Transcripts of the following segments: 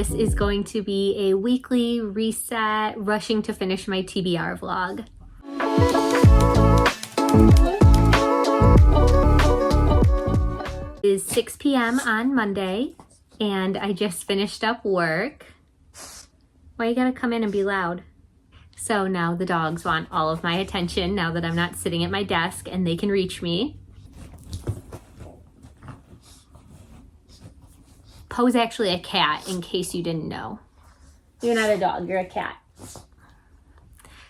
This is going to be a weekly reset, rushing to finish my TBR vlog. It is 6 p.m. on Monday, and I just finished up work. Why you gotta come in and be loud? So now the dogs want all of my attention now that I'm not sitting at my desk and they can reach me. Poe's actually a cat, in case you didn't know. You're not a dog, you're a cat.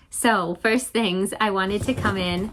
So first things, I wanted to come in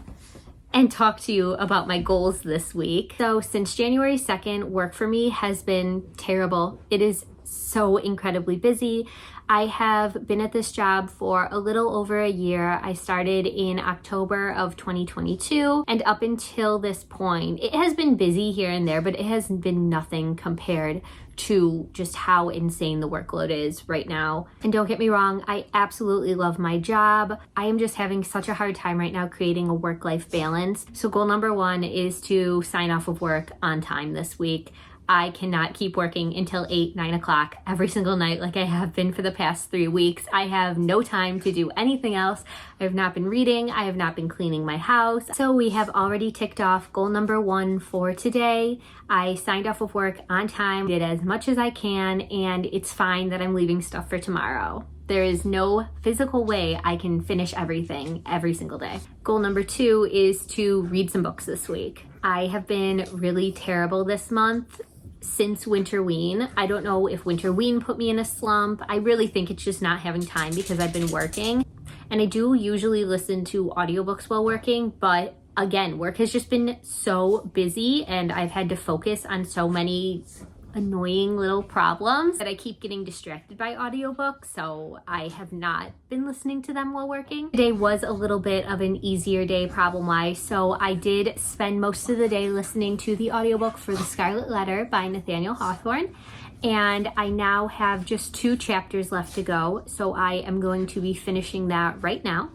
and talk to you about my goals this week. So since January 2nd, work for me has been terrible. It is so incredibly busy. I have been at this job for a little over a year. I started in October of 2022, and up until this point, it has been busy here and there, but it has been nothing compared to just how insane the workload is right now. And don't get me wrong, I absolutely love my job. I am just having such a hard time right now creating a work-life balance. So goal number one is to sign off of work on time this week. I cannot keep working until 8, 9 o'clock every single night like I have been for the past 3 weeks. I have no time to do anything else. I have not been reading. I have not been cleaning my house. So we have already ticked off goal number one for today. I signed off of work on time, did as much as I can, and it's fine that I'm leaving stuff for tomorrow. There is no physical way I can finish everything every single day. Goal number two is to read some books this week. I have been really terrible this month since Winterween. I don't know if Winterween put me in a slump. I really think it's just not having time because I've been working. And I do usually listen to audiobooks while working, but again, work has just been so busy and I've had to focus on so many annoying little problems that I keep getting distracted by audiobooks, so I have not been listening to them while working. Today was a little bit of an easier day problem-wise, so I did spend most of the day listening to the audiobook for The Scarlet Letter by Nathaniel Hawthorne, and I now have just 2 chapters left to go, so I am going to be finishing that right now.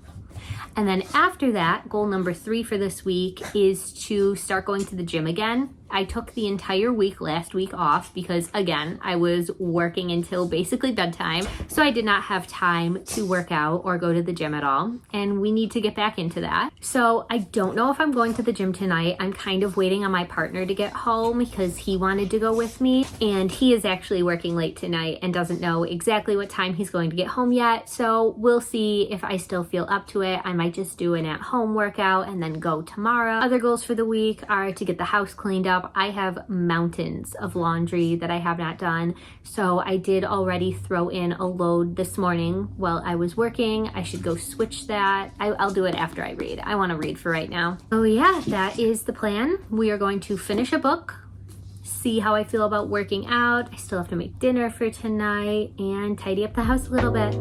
And then after that, goal number 3 for this week is to start going to the gym again. I took the entire week last week off because, again, I was working until basically bedtime, so I did not have time to work out or go to the gym at all, and we need to get back into that. So I don't know if I'm going to the gym tonight. I'm kind of waiting on my partner to get home because he wanted to go with me, and he is actually working late tonight and doesn't know exactly what time he's going to get home yet, so we'll see if I still feel up to it. I might just do an at-home workout and then go tomorrow. Other goals for the week are to get the house cleaned up. I have mountains of laundry that I have not done, so I did already throw in a load this morning while I was working. I should go switch that. I'll do it after I read. I want to read for right now. Oh yeah, that is the plan. We are going to finish a book, see how I feel about working out. I still have to make dinner for tonight and tidy up the house a little bit.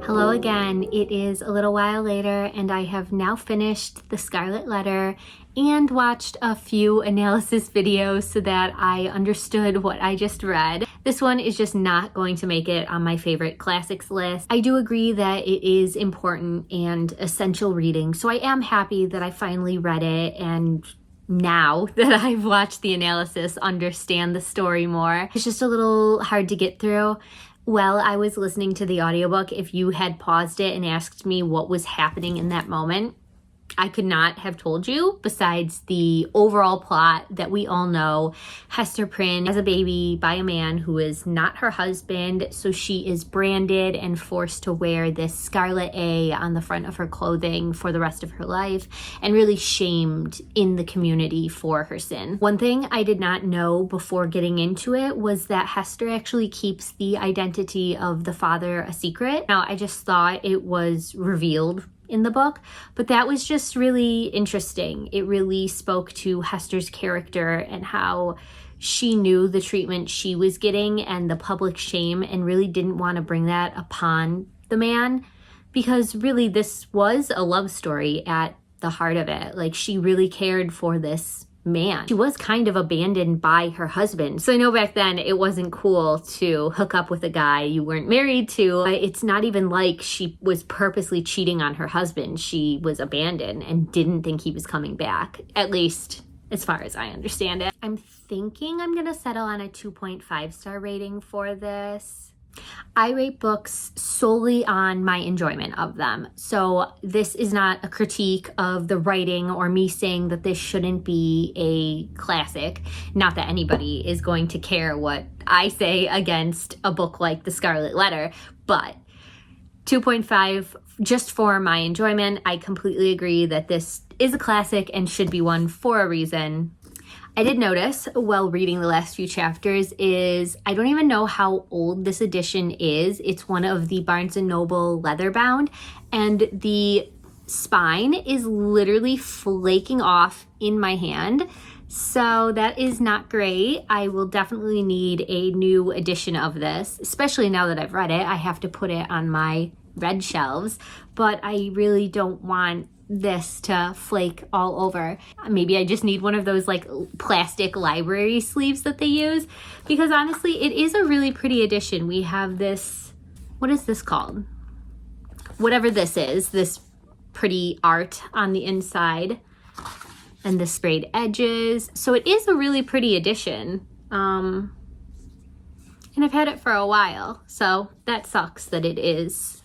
Hello again. It is a little while later and I have now finished The Scarlet Letter and watched a few analysis videos so that I understood what I just read. This one is just not going to make it on my favorite classics list. I do agree that it is important and essential reading, so I am happy that I finally read it and now that I've watched the analysis, understand the story more. It's just a little hard to get through. While I was listening to the audiobook, if you had paused it and asked me what was happening in that moment, I could not have told you, besides the overall plot that we all know. Hester Prynne has a baby by a man who is not her husband, so she is branded and forced to wear this scarlet A on the front of her clothing for the rest of her life, and really shamed in the community for her sin. One thing I did not know before getting into it was that Hester actually keeps the identity of the father a secret. Now, I just thought it was revealed in the book, but that was just really interesting. It really spoke to Hester's character and how she knew the treatment she was getting and the public shame, and really didn't want to bring that upon the man, because really this was a love story at the heart of it. Like, she really cared for this man. She was kind of abandoned by her husband. So I know back then it wasn't cool to hook up with a guy you weren't married to. It's not even like she was purposely cheating on her husband. She was abandoned and didn't think he was coming back, at least as far as I understand it. I'm thinking I'm gonna settle on a 2.5 star rating for this. I rate books solely on my enjoyment of them. So this is not a critique of the writing or me saying that this shouldn't be a classic. Not that anybody is going to care what I say against a book like The Scarlet Letter, but 2.5 just for my enjoyment. I completely agree that this is a classic and should be one for a reason. I did notice while reading the last few chapters is I don't even know how old this edition is. It's one of the Barnes & Noble leather bound, and the spine is literally flaking off in my hand. So that is not great. I will definitely need a new edition of this, especially now that I've read it. I have to put it on my read shelves, but I really don't want this to flake all over. Maybe I just need one of those like plastic library sleeves that they use, because honestly it is a really pretty edition. We have this, what is this called? Whatever this is, this pretty art on the inside and the sprayed edges. So it is a really pretty edition. And I've had it for a while, so that sucks that it is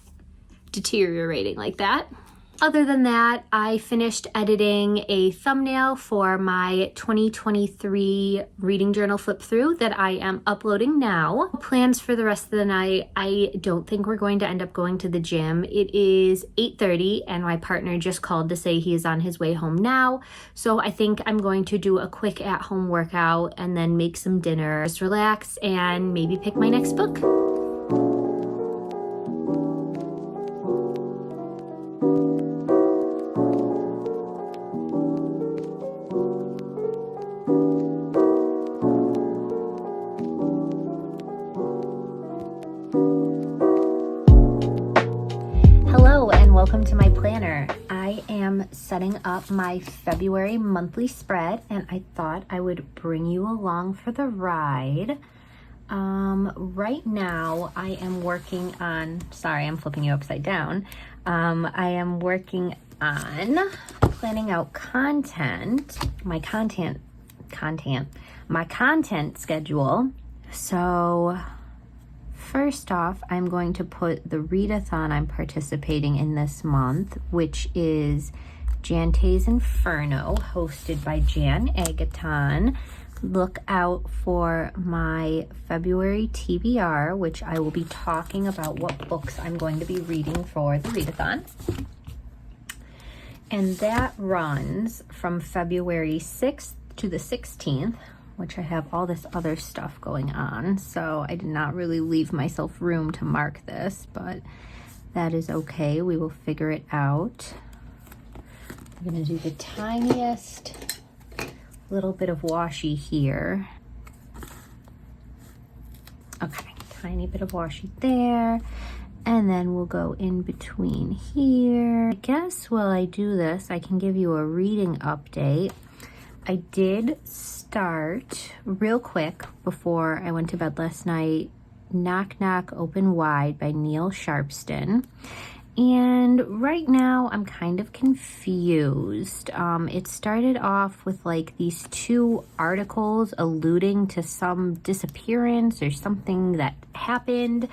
deteriorating like that. Other than that, I finished editing a thumbnail for my 2023 reading journal flip through that I am uploading now. Plans for the rest of the night, I don't think we're going to end up going to the gym. It is 8:30 and my partner just called to say he is on his way home now. So I think I'm going to do a quick at-home workout and then make some dinner, just relax and maybe pick my next book. Welcome to my planner. I am setting up my February monthly spread, and I thought I would bring you along for the ride. Right now I am working on, sorry, I'm flipping you upside down. I am working on planning out my content schedule. So first off, I'm going to put the readathon I'm participating in this month, which is Jante's Inferno, hosted by Jan Agaton. Look out for my February TBR, which I will be talking about what books I'm going to be reading for the readathon. And that runs from February 6th to the 16th, which I have all this other stuff going on, so I did not really leave myself room to mark this, but that is okay. We will figure it out. I'm gonna do the tiniest little bit of washi here. Okay, tiny bit of washi there, and then we'll go in between here. I guess while I do this, I can give you a reading update. I did start real quick before I went to bed last night, Knock Knock Open Wide by Neil Sharpston. And right now I'm kind of confused. It started off with like these two articles alluding to some disappearance or something that happened.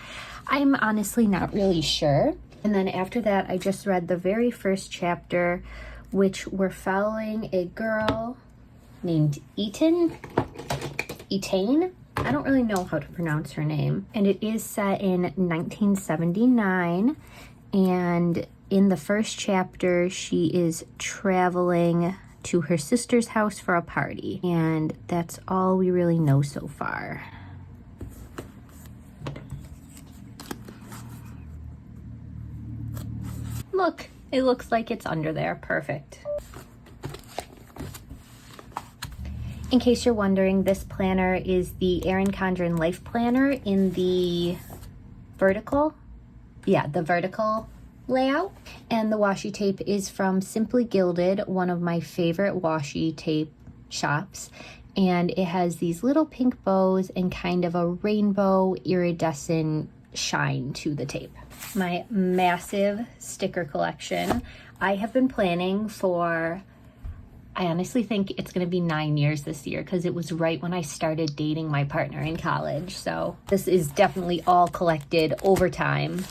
I'm honestly not really sure. And then after that, I just read the very first chapter, which we're following a girl named Etain. I don't really know how to pronounce her name. And it is set in 1979. And in the first chapter, she is traveling to her sister's house for a party. And that's all we really know so far. Look, it looks like it's under there. Perfect. In case you're wondering, this planner is the Erin Condren Life Planner in the vertical. Yeah, the vertical layout. And the washi tape is from Simply Gilded, one of my favorite washi tape Shops, and it has these little pink bows and kind of a rainbow iridescent shine to the tape. My massive sticker collection. I have been planning for, I honestly think it's going to be 9 years this year, because it was right when I started dating my partner in college. So this is definitely all collected over time.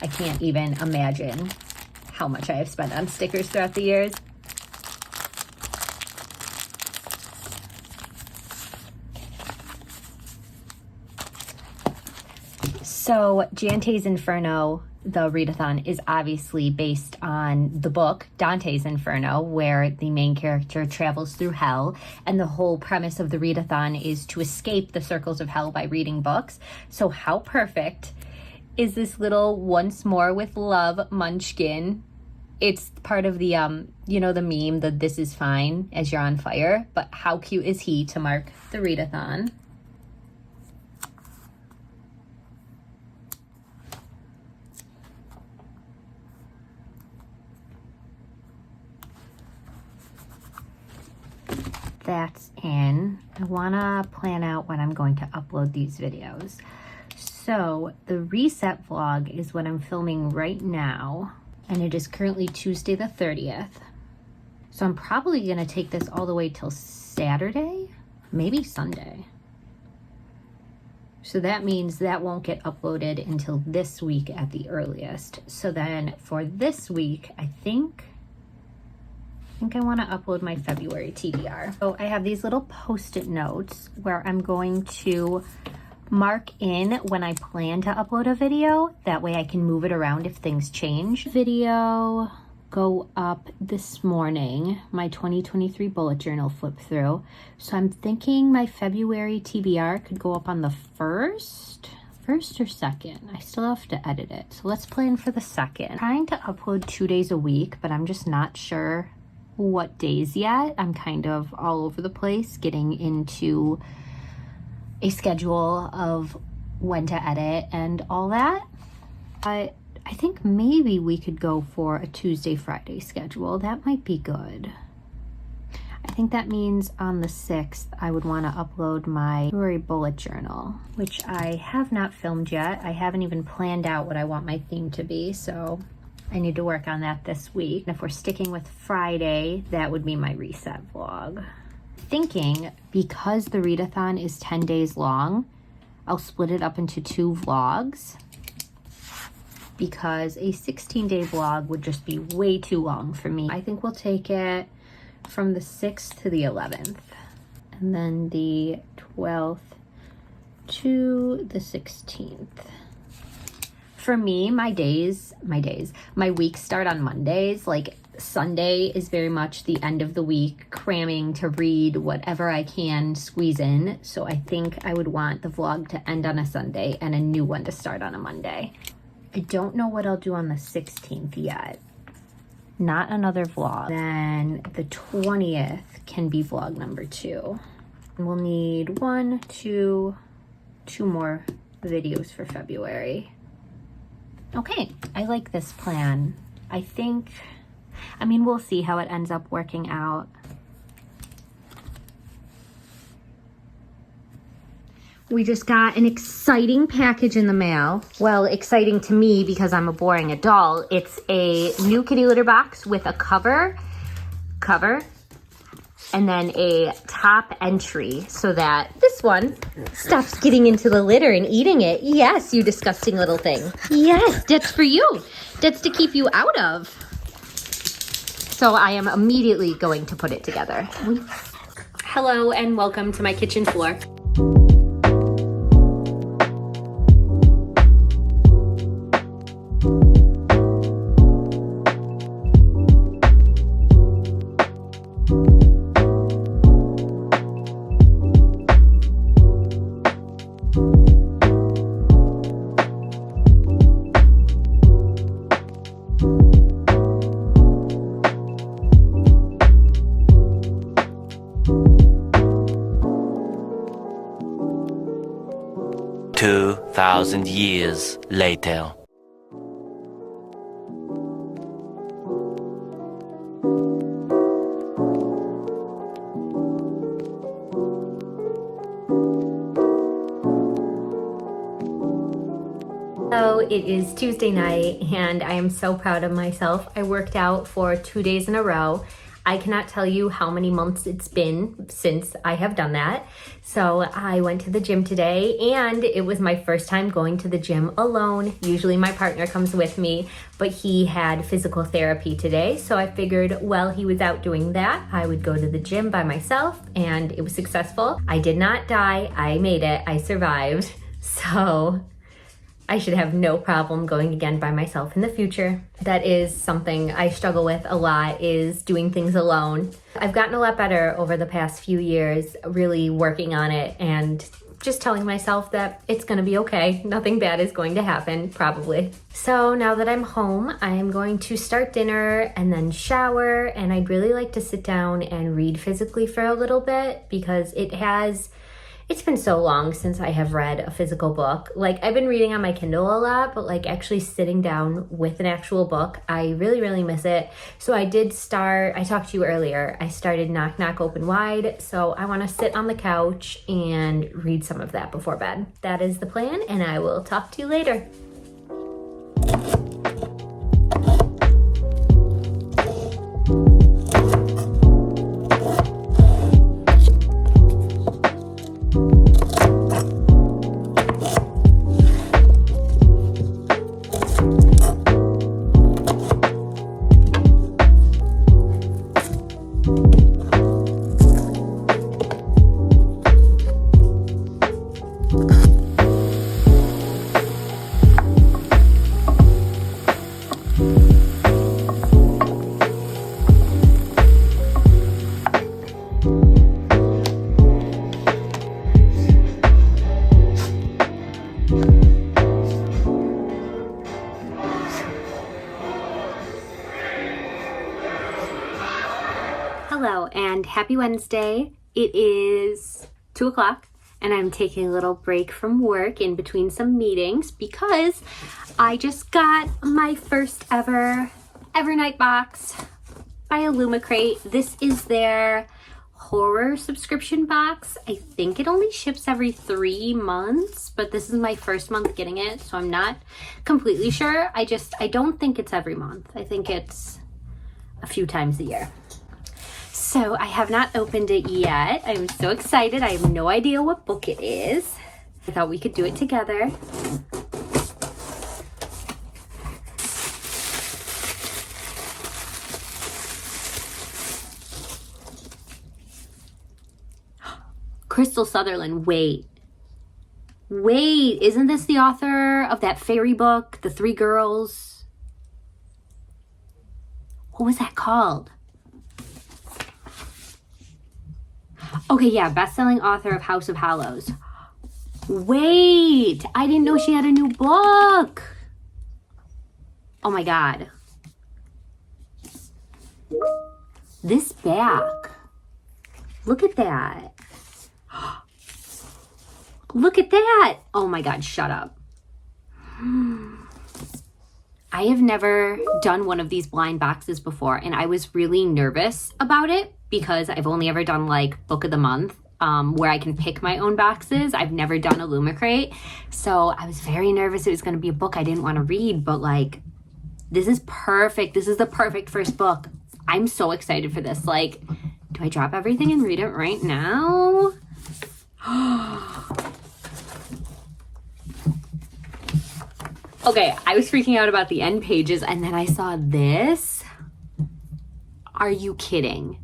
I can't even imagine how much I have spent on stickers throughout the years. So Dante's Inferno, the readathon, is obviously based on the book Dante's Inferno, where the main character travels through hell, and the whole premise of the readathon is to escape the circles of hell by reading books. So how perfect is this little Once More with Love munchkin? It's part of the, the meme, the This Is Fine as you're on fire, but how cute is he to mark the readathon? That's in. I want to plan out when I'm going to upload these videos. So the reset vlog is what I'm filming right now, and it is currently Tuesday the 30th. So I'm probably going to take this all the way till Saturday, maybe Sunday. So that means that won't get uploaded until this week at the earliest. So then for this week, I think I want to upload my February TBR. So I have these little post-it notes where I'm going to mark in when I plan to upload a video. That way I can move it around if things change. Video go up this morning, my 2023 bullet journal flip through. So I'm thinking my February TBR could go up on the first or second. I still have to edit it. So let's plan for the second. I'm trying to upload 2 days a week, but I'm just not sure what days yet. I'm kind of all over the place getting into a schedule of when to edit and all that. I think maybe we could go for a Tuesday, Friday schedule. That might be good. I think that means on the 6th, I would want to upload my February bullet journal, which I have not filmed yet. I haven't even planned out what I want my theme to be, so I need to work on that this week. And if we're sticking with Friday, that would be my reset vlog. Thinking, because the readathon is 10 days long, I'll split it up into 2 vlogs, because a 16-day vlog would just be way too long for me. I think we'll take it from the 6th to the 11th, and then the 12th to the 16th. For me, my weeks start on Mondays. Like Sunday is very much the end of the week, cramming to read whatever I can squeeze in. So I think I would want the vlog to end on a Sunday and a new one to start on a Monday. I don't know what I'll do on the 16th yet. Not another vlog. Then the 20th can be vlog number 2. We'll need 2 more videos for February. Okay, I like this plan. We'll see how it ends up working out. We just got an exciting package in the mail. Well, exciting to me because I'm a boring adult. It's a new kitty litter box with a cover, and then a top entry so that this one stops getting into the litter and eating it. Yes, you disgusting little thing. Yes, that's for you. That's to keep you out of. So I am immediately going to put it together. Hello and welcome to my kitchen floor. Thousand years later. it is Tuesday night and I am so proud of myself. I worked out for 2 days in a row. I cannot tell you how many months it's been since I have done that. So I went to the gym today and it was my first time going to the gym alone. Usually my partner comes with me, but he had physical therapy today. So I figured while he was out doing that, I would go to the gym by myself, and it was successful. I did not die. I made it. I survived. So I should have no problem going again by myself in the future. That is something I struggle with a lot, is doing things alone. I've gotten a lot better over the past few years, really working on it and just telling myself that it's gonna be okay. Nothing bad is going to happen, probably. So now that I'm home, I am going to start dinner and then shower, and I'd really like to sit down and read physically for a little bit because it's been so long since I have read a physical book. Like, I've been reading on my Kindle a lot, but like actually sitting down with an actual book, I really, really miss it. So I talked to you earlier, I started Knock Knock Open Wide. So I want to sit on the couch and read some of that before bed. That is the plan, and I will talk to you later. Hello and happy Wednesday. It is 2 o'clock and I'm taking a little break from work in between some meetings because I just got my first ever Evernight box by Illumicrate. This is their horror subscription box. I think it only ships every 3 months, but this is my first month getting it, so I'm not completely sure. I don't think it's every month. I think it's a few times a year. So I have not opened it yet. I'm so excited. I have no idea what book it is. I thought we could do it together. Crystal Sutherland, wait, isn't this the author of that fairy book, The Three Girls? What was that called? Okay, yeah, best-selling author of House of Hallows. Wait, I didn't know she had a new book. Oh my God. This back. Look at that. Look at that. Oh my God, shut up. I have never done one of these blind boxes before, and I was really nervous about it because I've only ever done like book of the month where I can pick my own boxes. I've never done Illumicrate. So I was very nervous it was going to be a book I didn't want to read, but like, this is perfect. This is the perfect first book. I'm so excited for this. Like, do I drop everything and read it right now? Okay, I was freaking out about the end pages and then I saw this. Are you kidding?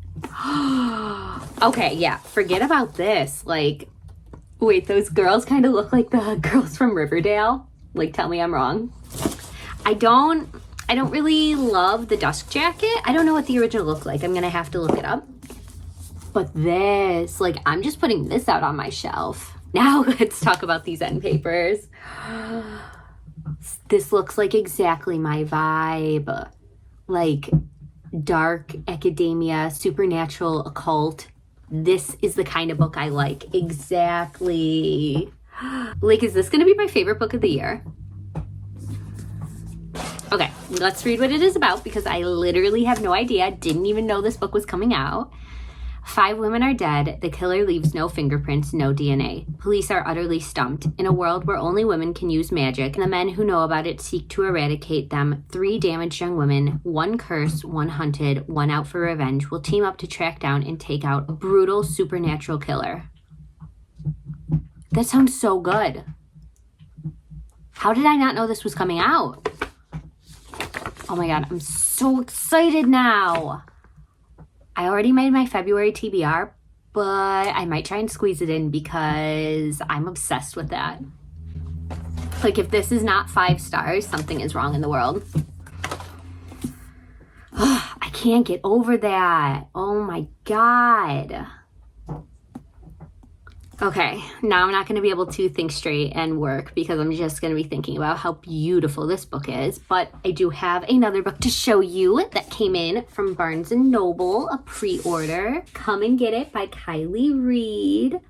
Okay, yeah, forget about this. Like, wait, those girls kind of look like the girls from Riverdale. Like, tell me I'm wrong. I don't really love the Dusk Jacket. I don't know what the original looked like. I'm gonna have to look it up. But this, like, I'm just putting this out on my shelf. Now let's talk about these end papers. This looks like exactly my vibe. Like, dark academia, supernatural, occult. This is the kind of book I like. Exactly. Like, is this gonna be my favorite book of the year? Okay, let's read what it is about because I literally have no idea. Didn't even know this book was coming out. 5 women are dead. The killer leaves no fingerprints, no DNA. Police are utterly stumped. In a world where only women can use magic, and the men who know about it seek to eradicate them, 3 damaged young women, 1 cursed, 1 hunted, 1 out for revenge, will team up to track down and take out a brutal supernatural killer. That sounds so good. How did I not know this was coming out? Oh my God, I'm so excited now. I already made my February TBR, but I might try and squeeze it in because I'm obsessed with that. Like, if this is not 5 stars, something is wrong in the world. I can't get over that. Oh my God. Okay, now I'm not going to be able to think straight and work because I'm just going to be thinking about how beautiful this book is. But I do have another book to show you that came in from Barnes & Noble, a pre-order. Come and Get It by Kiley Reid.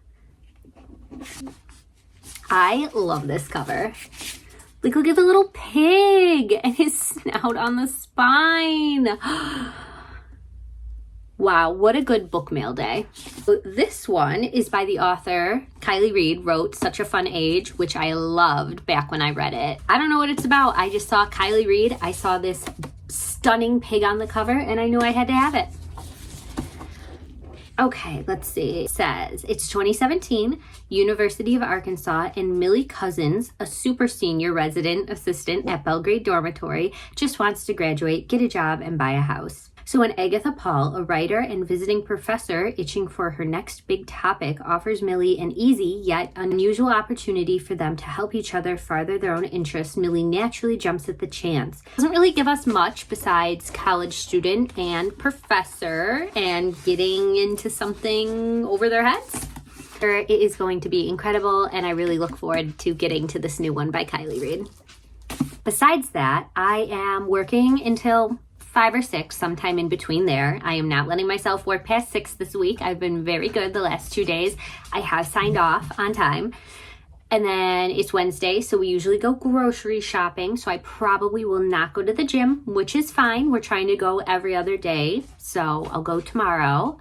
I love this cover. Like, look at the little pig and his snout on the spine. Wow, what a good book mail day. This one is by the author, Kiley Reid, wrote Such a Fun Age, which I loved back when I read it. I don't know what it's about. I just saw Kiley Reid. I saw this stunning pig on the cover, and I knew I had to have it. Okay, let's see. It says, it's 2017, University of Arkansas, and Millie Cousins, a super senior resident assistant at Belgrade Dormitory, just wants to graduate, get a job, and buy a house. So when Agatha Paul, a writer and visiting professor itching for her next big topic, offers Millie an easy yet unusual opportunity for them to help each other further their own interests, Millie naturally jumps at the chance. Doesn't really give us much besides college student and professor and getting into something over their heads. It is going to be incredible, and I really look forward to getting to this new one by Kiley Reid. Besides that, I am working until 5 or 6, sometime in between there. I am not letting myself work past 6 this week. I've been very good the last 2 days. I have signed off on time. And then it's Wednesday, so we usually go grocery shopping. So I probably will not go to the gym, which is fine. We're trying to go every other day. So I'll go tomorrow.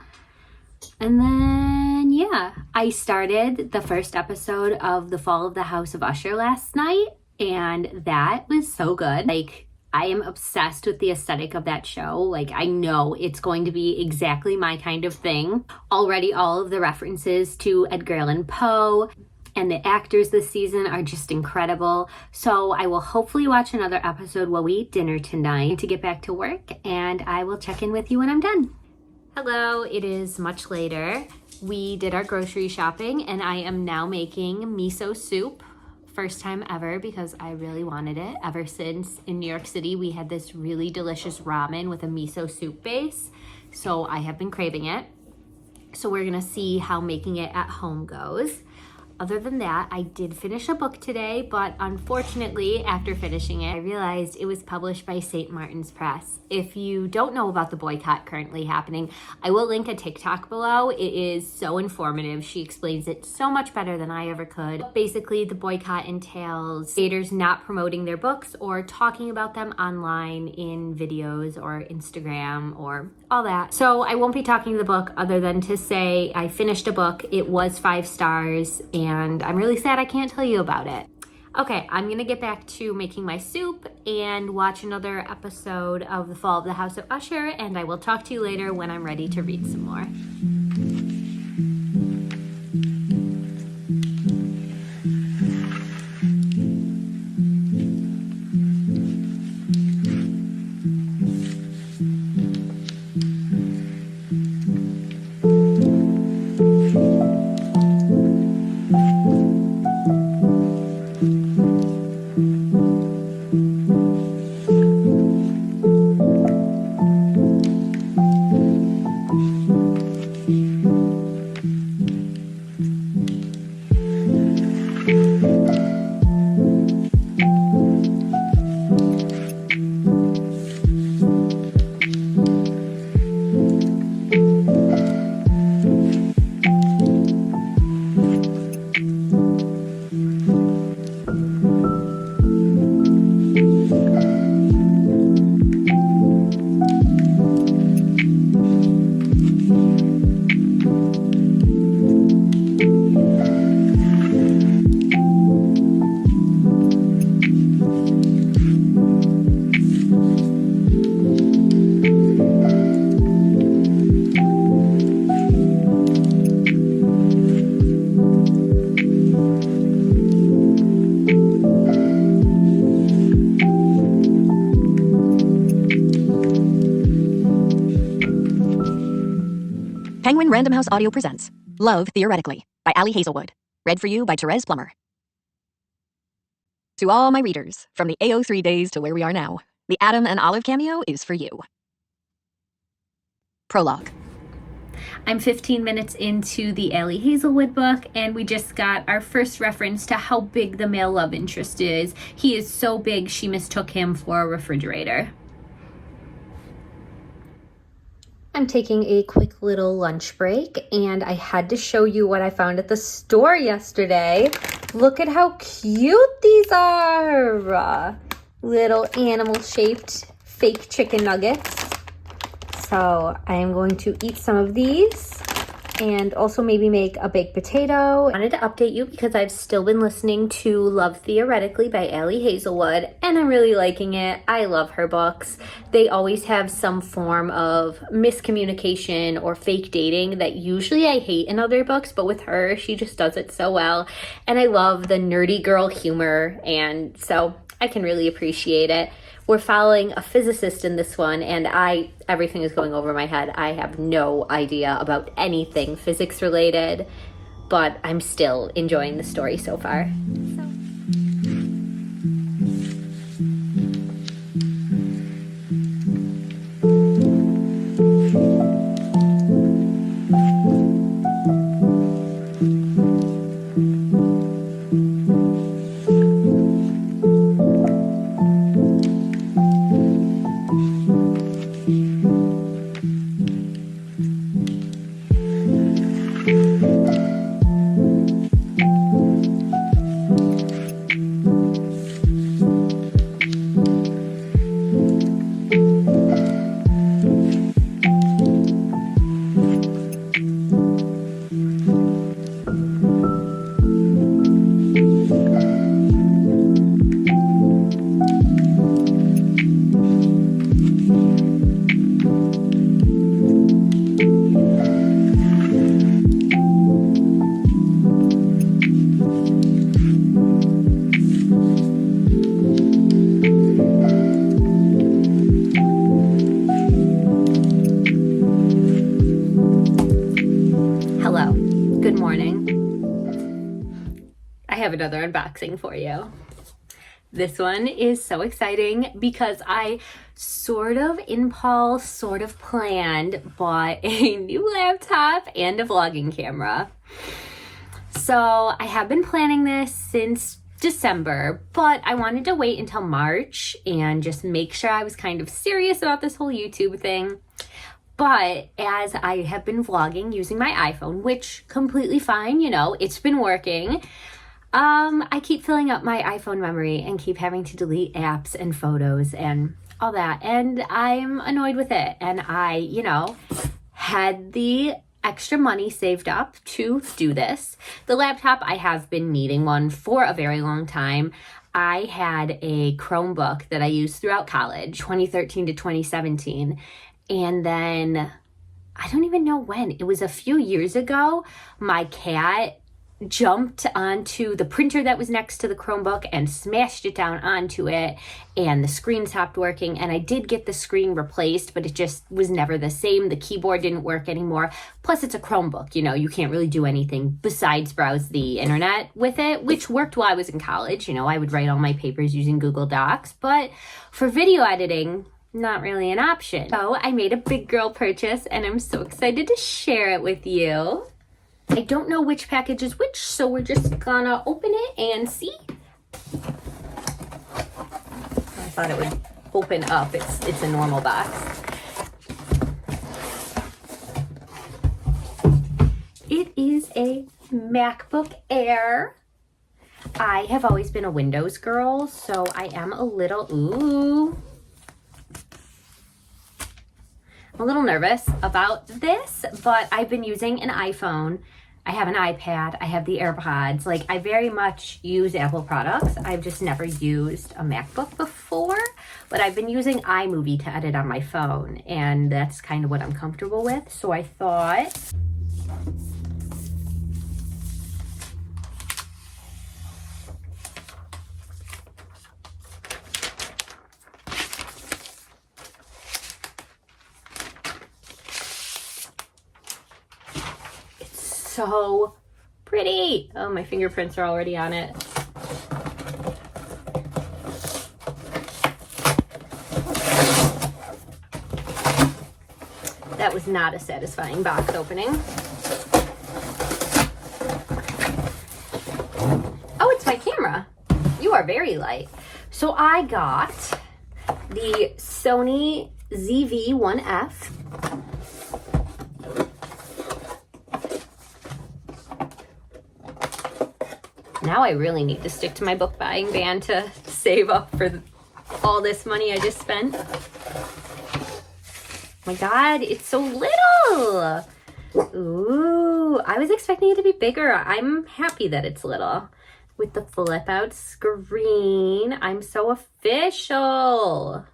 And then, yeah, I started the first episode of The Fall of the House of Usher last night. And that was so good. Like, I am obsessed with the aesthetic of that show. Like, I know it's going to be exactly my kind of thing. Already all of the references to Edgar Allan Poe and the actors this season are just incredible. So I will hopefully watch another episode while we eat dinner tonight to get back to work, and I will check in with you when I'm done. Hello, it is much later. We did our grocery shopping, and I am now making miso soup. First time ever because I really wanted it. Ever since in New York City, we had this really delicious ramen with a miso soup base. So I have been craving it. So we're gonna see how making it at home goes. Other than that, I did finish a book today, but unfortunately, after finishing it, I realized it was published by St. Martin's Press. If you don't know about the boycott currently happening, I will link a TikTok below. It is so informative. She explains it so much better than I ever could. Basically, the boycott entails creators not promoting their books or talking about them online in videos or Instagram or all that. So I won't be talking the book other than to say I finished a book. It was 5 stars, and I'm really sad I can't tell you about it. Okay, I'm gonna get back to making my soup and watch another episode of The Fall of the House of Usher, and I will talk to you later when I'm ready to read some more. Penguin Random House Audio presents Love Theoretically by Ali Hazelwood. Read for you by Therese Plummer. To all my readers, from the AO3 days to where we are now, the Adam and Olive cameo is for you. Prologue. I'm 15 minutes into the Ali Hazelwood book, and we just got our first reference to how big the male love interest is. He is so big, she mistook him for a refrigerator. I'm taking a quick little lunch break, and I had to show you what I found at the store yesterday. Look at how cute these are! Little animal-shaped fake chicken nuggets. So I am going to eat some of these and also maybe make a baked potato. I wanted to update you because I've still been listening to Love Theoretically by Ali Hazelwood, and I'm really liking it. I love her books. They always have some form of miscommunication or fake dating that usually I hate in other books, but with her, she just does it so well. And I love the nerdy girl humor, and so I can really appreciate it. We're following a physicist in this one, and everything is going over my head. I have no idea about anything physics related, but I'm still enjoying the story so far. Good morning. I have another unboxing for you. This one is so exciting because I sort of impulse, sort of planned, bought a new laptop and a vlogging camera. So I have been planning this since December, but I wanted to wait until March and just make sure I was kind of serious about this whole YouTube thing. But as I have been vlogging using my iPhone, which completely fine, you know, it's been working. I keep filling up my iPhone memory and keep having to delete apps and photos and all that. And I'm annoyed with it. And I, you know, had the extra money saved up to do this. The laptop, I have been needing one for a very long time. I had a Chromebook that I used throughout college, 2013 to 2017. And then, I don't even know when, it was a few years ago, my cat jumped onto the printer that was next to the Chromebook and smashed it down onto it, and the screen stopped working. And I did get the screen replaced, but it just was never the same. The keyboard didn't work anymore. Plus, it's a Chromebook, you know, you can't really do anything besides browse the internet with it, which worked while I was in college. You know, I would write all my papers using Google Docs, but for video editing, not really an option. So I made a big girl purchase, and I'm so excited to share it with you. I don't know which package is which, so we're just gonna open it and see. I thought it would open up. It's a normal box. It is a MacBook Air. I have always been a Windows girl, so I am a little, I'm a little nervous about this, but I've been using an iPhone. I have an iPad. I have the AirPods. Like, I very much use Apple products. I've just never used a MacBook before, but I've been using iMovie to edit on my phone, and that's kind of what I'm comfortable with. So I thought, so pretty. Oh, my fingerprints are already on it. That was not a satisfying box opening. Oh, it's my camera. You are very light. So I got the Sony ZV-1F. Now I really need to stick to my book buying ban to save up for all this money I just spent. My God, it's so little. Ooh, I was expecting it to be bigger. I'm happy that it's little. With the flip out screen, I'm so official.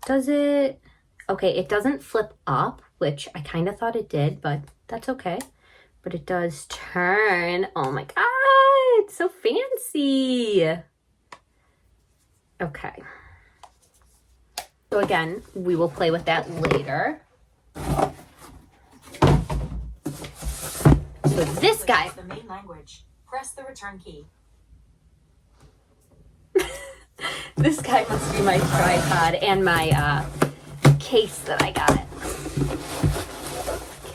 Does it? Okay, it doesn't flip up, which I kind of thought it did, but that's okay. But it does turn. Oh my God, it's so fancy. Okay. So again, we will play with that later. So this guy. The main language. Press the return key. This guy must be my tripod and my case that I got.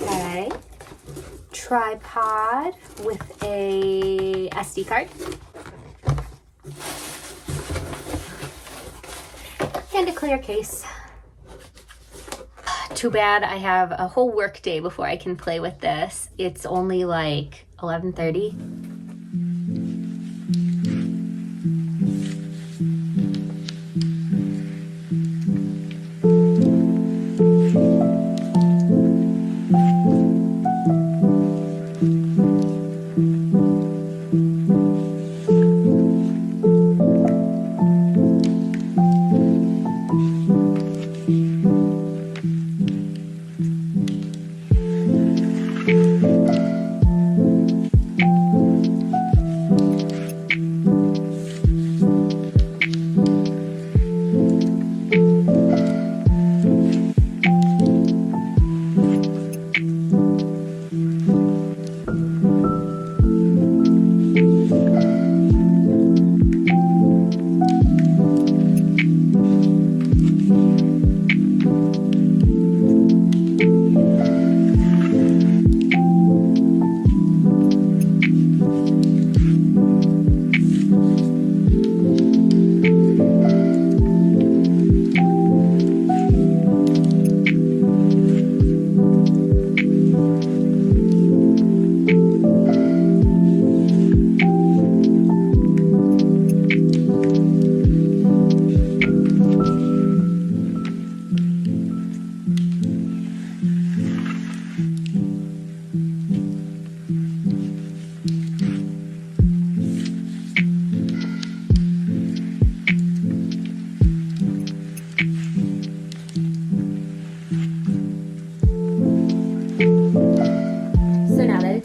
Okay. Tripod with a SD card. And a clear case. Too bad I have a whole work day before I can play with this. It's only like 11:30.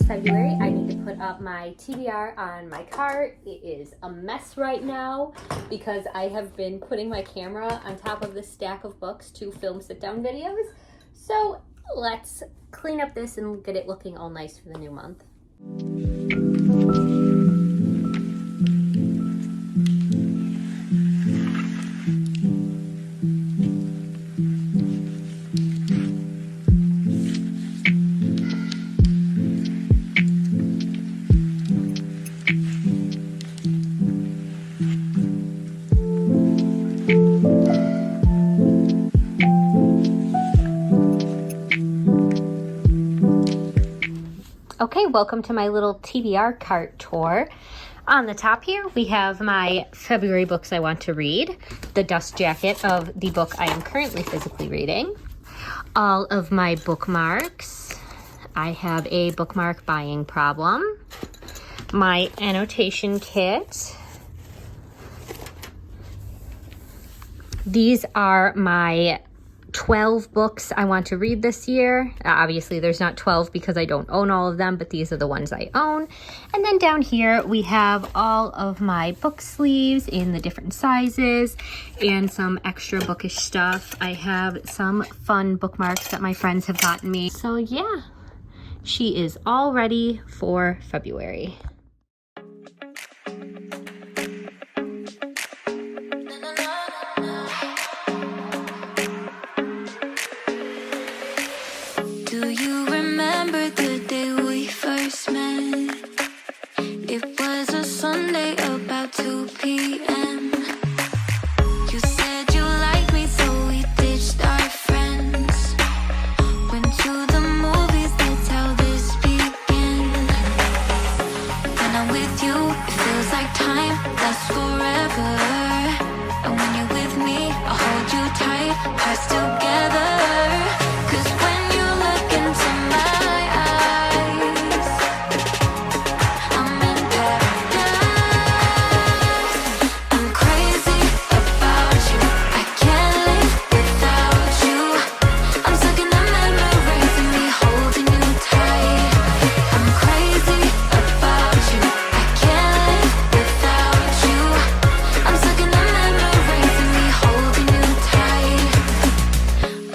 February, I need to put up my TBR on my cart. It is a mess right now because I have been putting my camera on top of this stack of books to film sit-down videos. So let's clean up this and get it looking all nice for the new month. Okay, welcome to my little TBR cart tour. On the top here, we have my February books I want to read, the dust jacket of the book I am currently physically reading, all of my bookmarks. I have a bookmark buying problem, my annotation kit. These are my 12 books I want to read this year. Obviously there's not 12 because I don't own all of them, but these are the ones I own. And then down here we have all of my book sleeves in the different sizes and some extra bookish stuff. I have some fun bookmarks that my friends have gotten me. So yeah, She is all ready for February. Do you remember the day we first met? It was a Sunday about 2 p.m. You said you liked me, so we ditched our friends. Went to the movies, that's how this began. When I'm with you, it feels like time lasts forever. And when you're with me, I'll hold you tight, hearts together. 'Cause when you look into my eyes, I'm in paradise. I'm crazy about you, I can't live without you. I'm stuck in the memories of me holding you tight. I'm crazy about you, I can't live without you. I'm stuck in the memories of me holding you tight.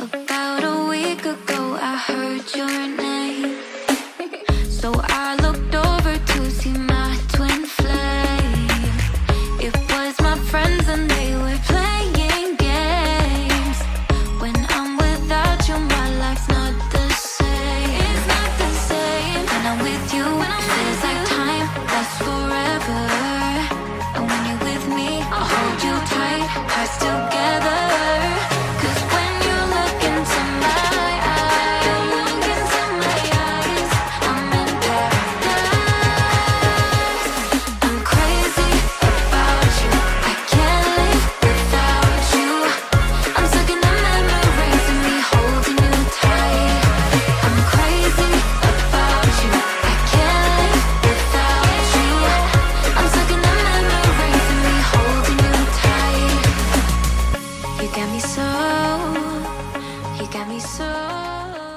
About a week ago I heard your name, so I looked over to see my twin flame. It was my friends and they were playing games. When I'm without you, my life's not the same. It's not the same. When I'm with you, it feels like time lasts forever. And when you're with me, I'll hold you tight, hearts together. 'Cause when you look into my eyes, I'm in paradise. I'm crazy about you, I can't live without you. I'm stuck in the memories of me holding you tight. I'm crazy about you, I can't live without you. I'm stuck in the memories of me holding you tight. You got me so, you got me so.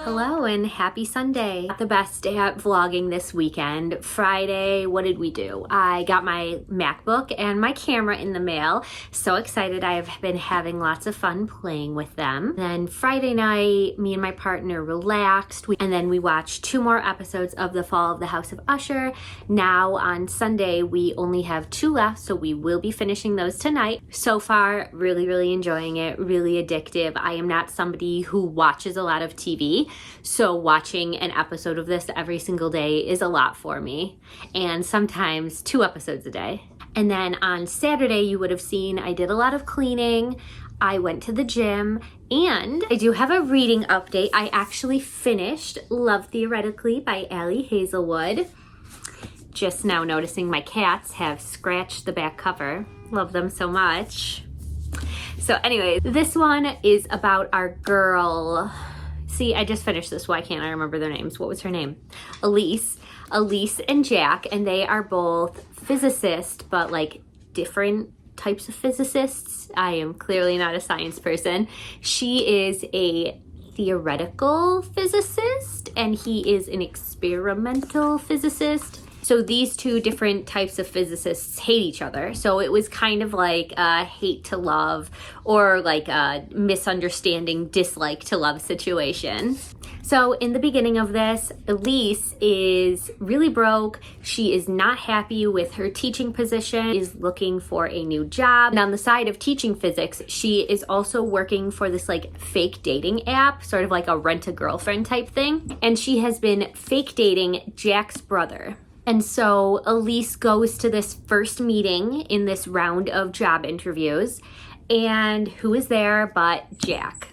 Hello and happy Sunday. Not the best day at vlogging this weekend. Friday, what did we do? I got my MacBook and my camera in the mail. So excited. I've been having lots of fun playing with them. Then Friday night, me and my partner relaxed. And then we watched 2 more episodes of The Fall of the House of Usher. Now on Sunday, we only have 2 left, so we will be finishing those tonight. So far, really enjoying it. Really addictive. I am not somebody who watches a lot of TV. So watching an episode of this every single day is a lot for me, and sometimes 2 episodes a day. And then on Saturday, you would have seen I did a lot of cleaning. I went to the gym, and I do have a reading update. I actually finished Love Theoretically by Ali Hazelwood. Just now noticing my cats have scratched the back cover. Love them so much. So anyway, this one is about our girl. See, I just finished this. Why can't I remember their names? What was her name? Elise and Jack, and they are both physicists, but like different types of physicists. I am clearly not a science person. She is a theoretical physicist, and he is an experimental physicist. So these 2 different types of physicists hate each other. So it was kind of like a hate to love, or like a misunderstanding, dislike to love situation. So in the beginning of this, Elise is really broke. She is not happy with her teaching position, is looking for a new job. And on the side of teaching physics, she is also working for this like fake dating app, sort of like a rent-a-girlfriend type thing. And she has been fake dating Jack's brother. And so Elise goes to this first meeting in this round of job interviews, and who is there but Jack?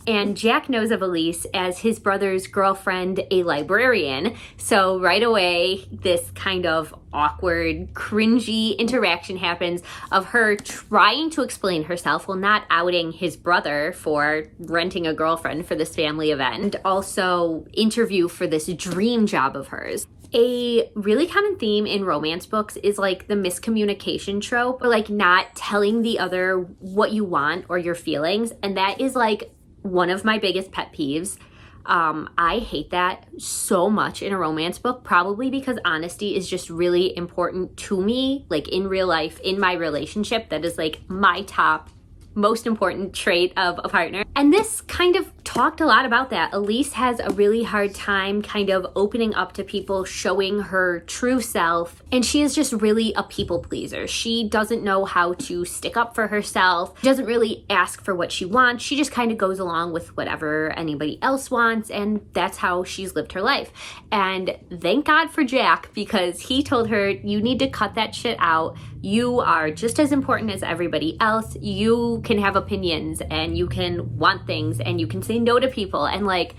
And Jack knows of Elise as his brother's girlfriend, a librarian. So right away, this kind of awkward, cringy interaction happens of her trying to explain herself while not outing his brother for renting a girlfriend for this family event, and also interview for this dream job of hers. A really common theme in romance books is like the miscommunication trope, or like not telling the other what you want or your feelings. And that is like one of my biggest pet peeves. I hate that so much in a romance book, probably because honesty is just really important to me, like in real life, in my relationship. That is like my top most important trait of a partner. And this kind of talked a lot about that. Elise has a really hard time kind of opening up to people, showing her true self, and she is just really a people pleaser. She doesn't know how to stick up for herself, doesn't really ask for what she wants. She just kind of goes along with whatever anybody else wants, and that's how she's lived her life. And thank God for Jack, because he told her, you need to cut that shit out. You are just as important as everybody else. You can have opinions and you can want things and you can say no to people. And like,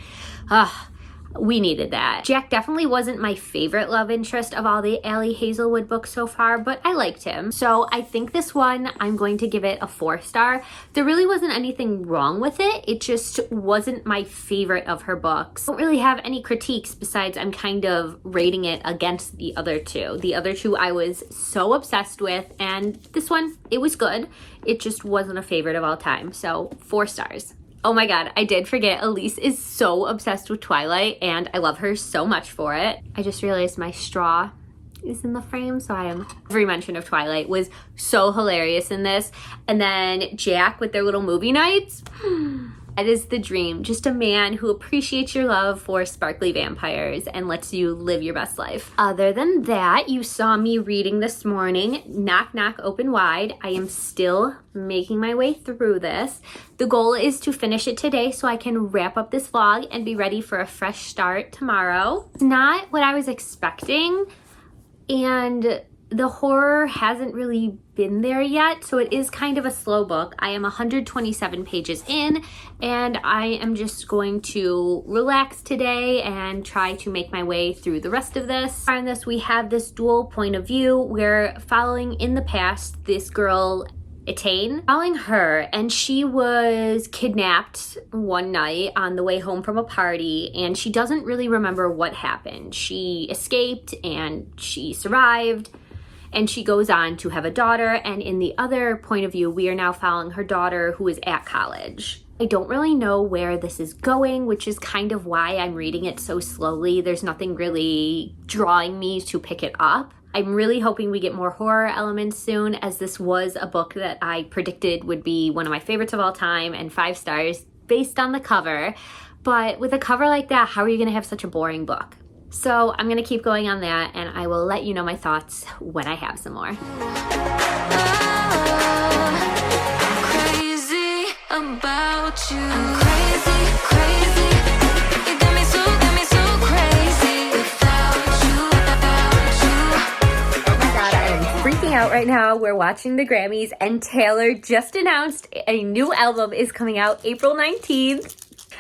we needed that. Jack definitely wasn't my favorite love interest of all the Ali Hazelwood books so far, but I liked him. So I think this one, I'm going to give it a 4-star. There really wasn't anything wrong with it. It just wasn't my favorite of her books. I don't really have any critiques besides I'm kind of rating it against the other two. The other two I was so obsessed with, and this one, it was good. It just wasn't a favorite of all time. So 4 stars. Oh my God, I did forget. Elise is so obsessed with Twilight and I love her so much for it. I just realized my straw is in the frame, so every mention of Twilight was so hilarious in this. And then Jack with their little movie nights. That is the dream. Just a man who appreciates your love for sparkly vampires and lets you live your best life. Other than that, you saw me reading this morning, Knock Knock Open Wide. I am still making my way through this. The goal is to finish it today so I can wrap up this vlog and be ready for a fresh start tomorrow. It's not what I was expecting, and the horror hasn't really been there yet, so it is kind of a slow book. I am 127 pages in, and I am just going to relax today and try to make my way through the rest of this. In this, we have this dual point of view. We're following in the past this girl, Etain, following her, and she was kidnapped one night on the way home from a party, and she doesn't really remember what happened. She escaped and she survived, and she goes on to have a daughter. And in the other point of view, we are now following her daughter who is at college. I don't really know where this is going, which is kind of why I'm reading it so slowly. There's nothing really drawing me to pick it up. I'm really hoping we get more horror elements soon, as this was a book that I predicted would be one of my favorites of all time and 5 stars based on the cover. But with a cover like that, how are you going to have such a boring book? So I'm going to keep going on that, and I will let you know my thoughts when I have some more. I'm crazy about you. I'm crazy, crazy. You got me so crazy without you. Oh my God, I am freaking out right now. We're watching the Grammys, and Taylor just announced a new album is coming out April 19th,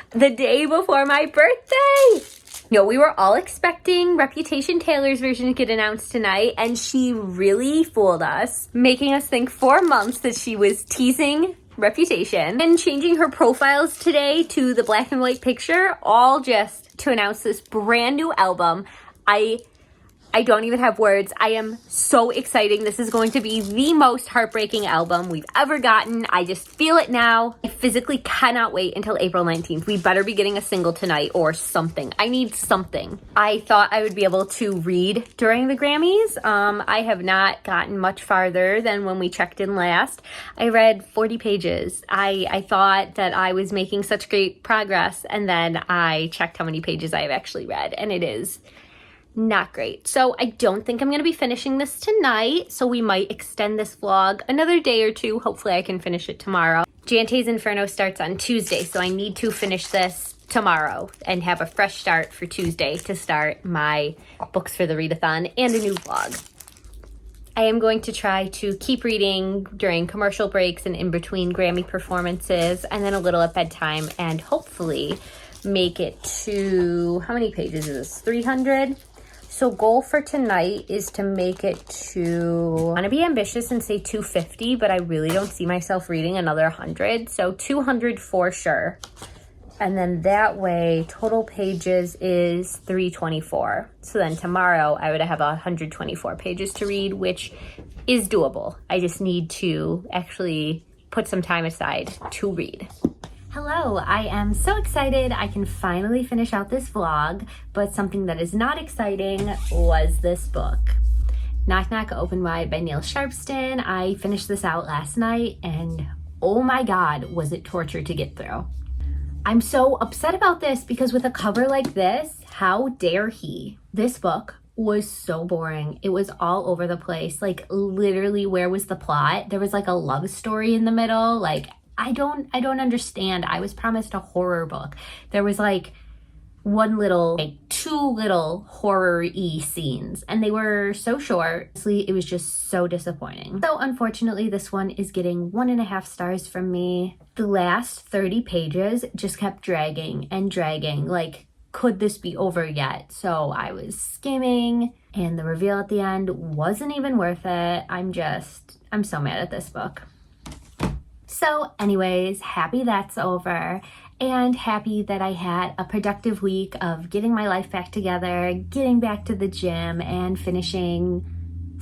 the day before my birthday. No, we were all expecting Reputation Taylor's version to get announced tonight, and she really fooled us, making us think 4 months that she was teasing Reputation and changing her profiles today to the black and white picture, all just to announce this brand new album. I don't even have words. I am so excited. This is going to be the most heartbreaking album we've ever gotten. I just feel it now. I physically cannot wait until April 19th. We better be getting a single tonight or something. I need something. I thought I would be able to read during the Grammys. I have not gotten much farther than when we checked in last. I read 40 pages. I thought that I was making such great progress, and then I checked how many pages I have actually read, and it is not great. So I don't think I'm going to be finishing this tonight, so we might extend this vlog another day or two. Hopefully I can finish it tomorrow. Jante's Inferno starts on Tuesday, so I need to finish this tomorrow and have a fresh start for Tuesday to start my books for the readathon and a new vlog. I am going to try to keep reading during commercial breaks and in between Grammy performances, and then a little at bedtime, and hopefully make it to, how many pages is this? 300? So goal for tonight is to make it to, I want to be ambitious and say 250, but I really don't see myself reading another 100. So 200 for sure. And then that way, total pages is 324. So then tomorrow I would have 124 pages to read, which is doable. I just need to actually put some time aside to read. Hello, I am so excited I can finally finish out this vlog, but something that is not exciting was this book. Knock Knock Open Wide by Neil Sharpston. I finished this out last night, and oh my God, was it torture to get through. I'm so upset about this because with a cover like this, how dare he? This book was so boring. It was all over the place. Like literally, where was the plot? There was like a love story in the middle. Like I don't understand. I was promised a horror book. There was like two little horror-y scenes, and they were so short. Honestly, it was just so disappointing. So unfortunately, this one is getting 1.5 stars from me. The last 30 pages just kept dragging and dragging. Like, could this be over yet? So I was skimming, and the reveal at the end wasn't even worth it. I'm so mad at this book. So anyways, happy that's over, and happy that I had a productive week of getting my life back together, getting back to the gym, and finishing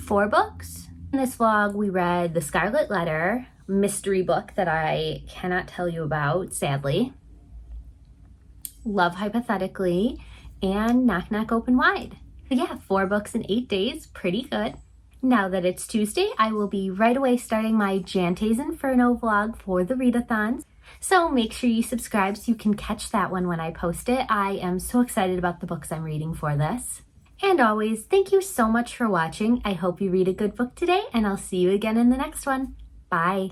4 books. In this vlog, we read The Scarlet Letter, mystery book that I cannot tell you about, sadly, Love Hypothetically, and Knock Knock Open Wide. So yeah, 4 books in 8 days, pretty good. Now that it's Tuesday, I will be right away starting my Jante's Inferno vlog for the readathons. So make sure you subscribe so you can catch that one when I post it. I am so excited about the books I'm reading for this. And always, thank you so much for watching. I hope you read a good book today, and I'll see you again in the next one. Bye.